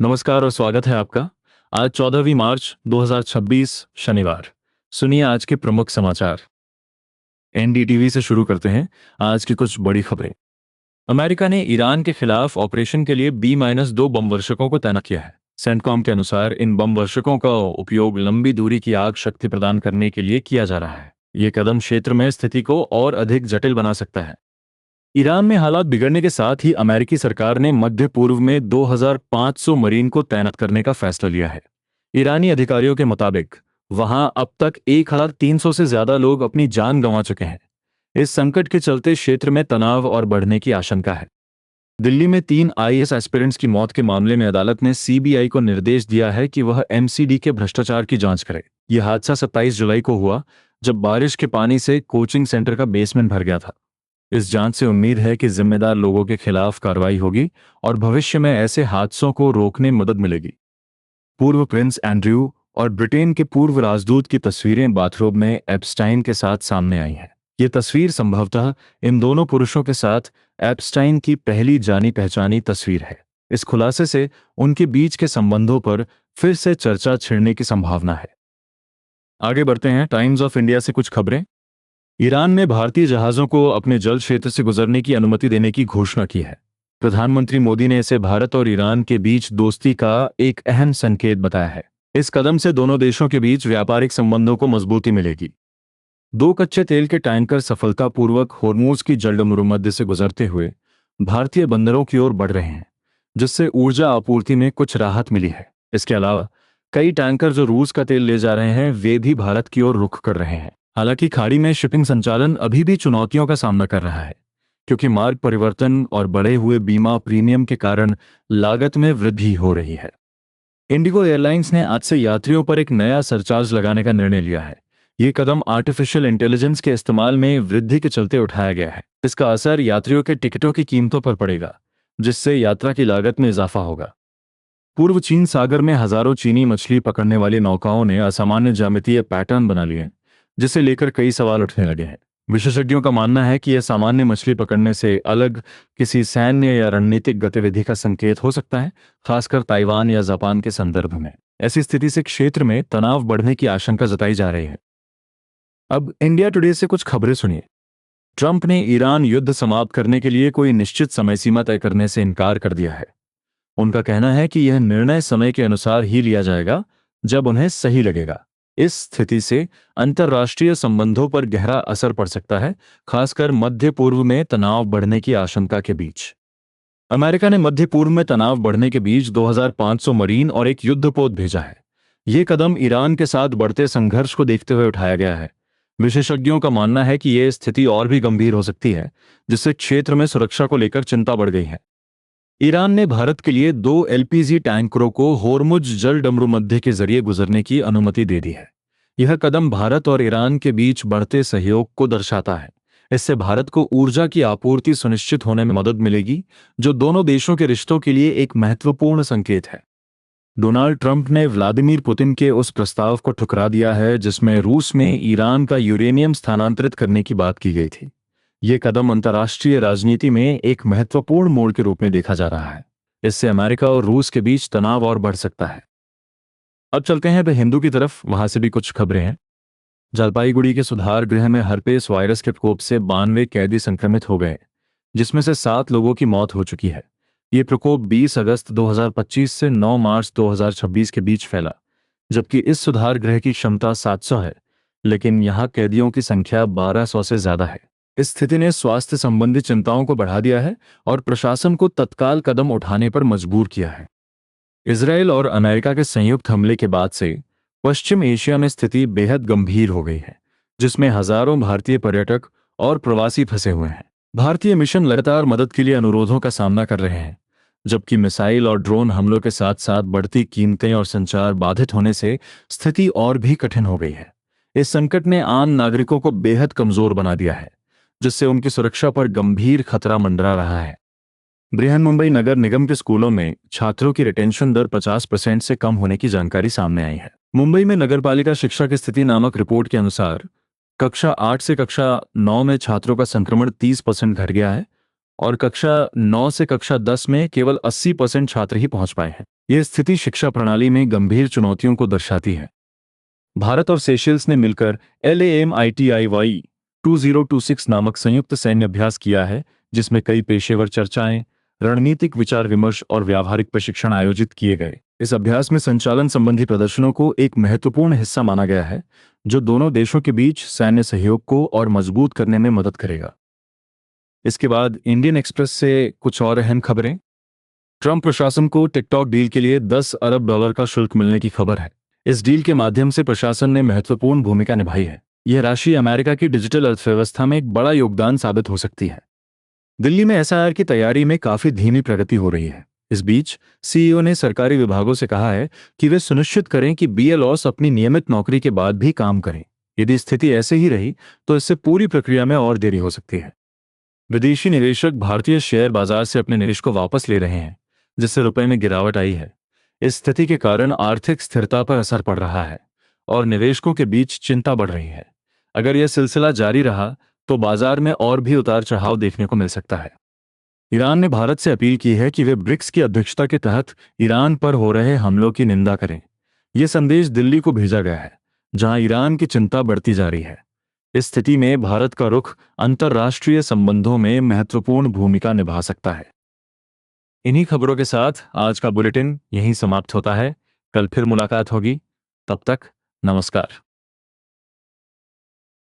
नमस्कार और स्वागत है आपका। आज 14वीं मार्च 2026 शनिवार। सुनिए आज के प्रमुख समाचार। एनडीटीवी से शुरू करते हैं आज की कुछ बड़ी खबरें। अमेरिका ने ईरान के खिलाफ ऑपरेशन के लिए B-2 बम वर्षकों को तैनात किया है। सेंटकॉम के अनुसार इन बम वर्षकों का उपयोग लंबी दूरी की आग शक्ति प्रदान करने के लिए किया जा रहा है। ये कदम क्षेत्र में स्थिति को और अधिक जटिल बना सकता है। ईरान में हालात बिगड़ने के साथ ही अमेरिकी सरकार ने मध्य पूर्व में 2500 मरीन को तैनात करने का फैसला लिया है। ईरानी अधिकारियों के मुताबिक वहां अब तक 1300 से ज्यादा लोग अपनी जान गंवा चुके हैं। इस संकट के चलते क्षेत्र में तनाव और बढ़ने की आशंका है। दिल्ली में 3 आईएएस एस्पिरेंट्स की मौत के मामले में अदालत ने सीबीआई को निर्देश दिया है कि वह एमसीडी के भ्रष्टाचार की जांच करे। यह हादसा 27 जुलाई को हुआ जब बारिश के पानी से कोचिंग सेंटर का बेसमेंट भर गया था। इस जांच से उम्मीद है कि जिम्मेदार लोगों के खिलाफ कार्रवाई होगी और भविष्य में ऐसे हादसों को रोकने में मदद मिलेगी। पूर्व प्रिंस एंड्रयू और ब्रिटेन के पूर्व राजदूत की तस्वीरें बाथरूम में एप्स्टाइन के साथ सामने आई हैं। ये तस्वीर संभवतः इन दोनों पुरुषों के साथ एप्स्टाइन की पहली जानी पहचानी तस्वीर है। इस खुलासे से उनके बीच के संबंधों पर फिर से चर्चा छिड़ने की संभावना है। आगे बढ़ते हैं टाइम्स ऑफ इंडिया से कुछ खबरें। ईरान ने भारतीय जहाजों को अपने जल क्षेत्र से गुजरने की अनुमति देने की घोषणा की है। प्रधानमंत्री मोदी ने इसे भारत और ईरान के बीच दोस्ती का एक अहम संकेत बताया है। इस कदम से दोनों देशों के बीच व्यापारिक संबंधों को मजबूती मिलेगी। 2 कच्चे तेल के टैंकर सफलतापूर्वक होर्मुज की जलमरुमध्य से गुजरते हुए भारतीय बंदरों की ओर बढ़ रहे हैं, जिससे ऊर्जा आपूर्ति में कुछ राहत मिली है। इसके अलावा कई टैंकर जो रूस का तेल ले जा रहे हैं वे भी भारत की ओर रुख कर रहे हैं। हालांकि खाड़ी में शिपिंग संचालन अभी भी चुनौतियों का सामना कर रहा है, क्योंकि मार्ग परिवर्तन और बढ़े हुए बीमा प्रीमियम के कारण लागत में वृद्धि हो रही है। इंडिगो एयरलाइंस ने आज से यात्रियों पर एक नया सरचार्ज लगाने का निर्णय लिया है। ये कदम आर्टिफिशियल इंटेलिजेंस के इस्तेमाल में वृद्धि के चलते उठाया गया है। इसका असर यात्रियों के टिकटों की कीमतों पर पड़ेगा, जिससे यात्रा की लागत में इजाफा होगा। पूर्व चीन सागर में हजारों चीनी मछली पकड़ने वाली नौकाओं ने असामान्य ज्यामितीय पैटर्न बना लिए हैं, जिसे लेकर कई सवाल उठने लगे हैं। विशेषज्ञों का मानना है कि यह सामान्य मछली पकड़ने से अलग किसी सैन्य या रणनीतिक गतिविधि का संकेत हो सकता है, खासकर ताइवान या जापान के संदर्भ में। ऐसी स्थिति से क्षेत्र में तनाव बढ़ने की आशंका जताई जा रही है। अब इंडिया टुडे से कुछ खबरें सुनिए। ट्रंप ने ईरान युद्ध समाप्त करने के लिए कोई निश्चित समय सीमा तय करने से इनकार कर दिया है। उनका कहना है कि यह निर्णय समय के अनुसार ही लिया जाएगा, जब उन्हें सही लगेगा। इस स्थिति से अंतर्राष्ट्रीय संबंधों पर गहरा असर पड़ सकता है, खासकर मध्य पूर्व में तनाव बढ़ने की आशंका के बीच। अमेरिका ने मध्य पूर्व में तनाव बढ़ने के बीच 2500 मरीन और एक युद्धपोत भेजा है। यह कदम ईरान के साथ बढ़ते संघर्ष को देखते हुए उठाया गया है। विशेषज्ञों का मानना है कि यह स्थिति और भी गंभीर हो सकती है, जिससे क्षेत्र में सुरक्षा को लेकर चिंता बढ़ गई है। ईरान ने भारत के लिए 2 एलपीजी टैंकरों को होर्मुज जल मध्य के जरिए गुजरने की अनुमति दे दी है। यह कदम भारत और ईरान के बीच बढ़ते सहयोग को दर्शाता है। इससे भारत को ऊर्जा की आपूर्ति सुनिश्चित होने में मदद मिलेगी, जो दोनों देशों के रिश्तों के लिए एक महत्वपूर्ण संकेत है। डोनाल्ड ट्रंप ने व्लादिमीर पुतिन के उस प्रस्ताव को ठुकरा दिया है जिसमें रूस में ईरान का यूरेनियम स्थानांतरित करने की बात की गई थी। ये कदम अंतर्राष्ट्रीय राजनीति में एक महत्वपूर्ण मोड़ के रूप में देखा जा रहा है। इससे अमेरिका और रूस के बीच तनाव और बढ़ सकता है। अब चलते हैं द हिंदू की तरफ, वहां से भी कुछ खबरें हैं। जलपाईगुड़ी के सुधार गृह में हर्पेस वायरस के प्रकोप से 92 कैदी संक्रमित हो गए, जिसमें से 7 लोगों की मौत हो चुकी है। ये प्रकोप 20 अगस्त 2025 से 9 मार्च 2026 के बीच फैला, जबकि इस सुधार गृह की क्षमता 700 है, लेकिन यहाँ कैदियों की संख्या 1200 से ज्यादा है। इस स्थिति ने स्वास्थ्य संबंधी चिंताओं को बढ़ा दिया है और प्रशासन को तत्काल कदम उठाने पर मजबूर किया है। इजरायल और अमेरिका के संयुक्त हमले के बाद से पश्चिम एशिया में स्थिति बेहद गंभीर हो गई है, जिसमें हजारों भारतीय पर्यटक और प्रवासी फंसे हुए हैं। भारतीय मिशन लगातार मदद के लिए अनुरोधों का सामना कर रहे हैं, जबकि मिसाइल और ड्रोन हमलों के साथ साथ बढ़ती कीमतें और संचार बाधित होने से स्थिति और भी कठिन हो गई है। इस संकट ने आम नागरिकों को बेहद कमजोर बना दिया है, जिससे उनकी सुरक्षा पर गंभीर खतरा मंडरा रहा है। बृहन्मुंबई नगर निगम के स्कूलों में छात्रों की रिटेंशन दर 50% से कम होने की जानकारी सामने आई है। मुंबई में नगरपालिका शिक्षा की स्थिति नामक रिपोर्ट के अनुसार कक्षा 8 से कक्षा 9 में छात्रों का संक्रमण 30% घट गया है और कक्षा 9 से कक्षा 10 में केवल 80% छात्र ही पहुंच पाए हैं। यह स्थिति शिक्षा प्रणाली में गंभीर चुनौतियों को दर्शाती है। भारत और सेशल्स ने मिलकर LAMITIY 2026 नामक संयुक्त सैन्य अभ्यास किया है, जिसमें कई पेशेवर चर्चाएं, रणनीतिक विचार विमर्श और व्यावहारिक प्रशिक्षण आयोजित किए गए। इस अभ्यास में संचालन संबंधी प्रदर्शनों को एक महत्वपूर्ण हिस्सा माना गया है, जो दोनों देशों के बीच सैन्य सहयोग को और मजबूत करने में मदद करेगा। इसके बाद इंडियन एक्सप्रेस से कुछ और अहम खबरें। ट्रंप प्रशासन को टिकटॉक डील के लिए $10 अरब का शुल्क मिलने की खबर है। इस डील के माध्यम से प्रशासन ने महत्वपूर्ण भूमिका निभाई है। यह राशि अमेरिका की डिजिटल अर्थव्यवस्था में एक बड़ा योगदान साबित हो सकती है। दिल्ली में SIR की तैयारी में काफी धीमी प्रगति हो रही है। इस बीच CEO ने सरकारी विभागों से कहा है कि वे सुनिश्चित करें कि BLOs अपनी नियमित नौकरी के बाद भी काम करें। यदि स्थिति ऐसे ही रही तो इससे पूरी प्रक्रिया में और देरी हो सकती है। विदेशी निवेशक भारतीय शेयर बाजार से अपने निवेश को वापस ले रहे हैं, जिससे रुपए में गिरावट आई है। इस स्थिति के कारण आर्थिक स्थिरता पर असर पड़ रहा है और निवेशकों के बीच चिंता बढ़ रही है। अगर यह सिलसिला जारी रहा तो बाजार में और भी उतार चढ़ाव देखने को मिल सकता है। ईरान ने भारत से अपील की है कि वे ब्रिक्स की अध्यक्षता के तहत ईरान पर हो रहे हमलों की निंदा करें। यह संदेश दिल्ली को भेजा गया है, जहां ईरान की चिंता बढ़ती जा रही है। इस स्थिति में भारत का रुख अंतर्राष्ट्रीय संबंधों में महत्वपूर्ण भूमिका निभा सकता है। इन्हीं खबरों के साथ आज का बुलेटिन यहीं समाप्त होता है। कल फिर मुलाकात होगी। तब तक नमस्कार।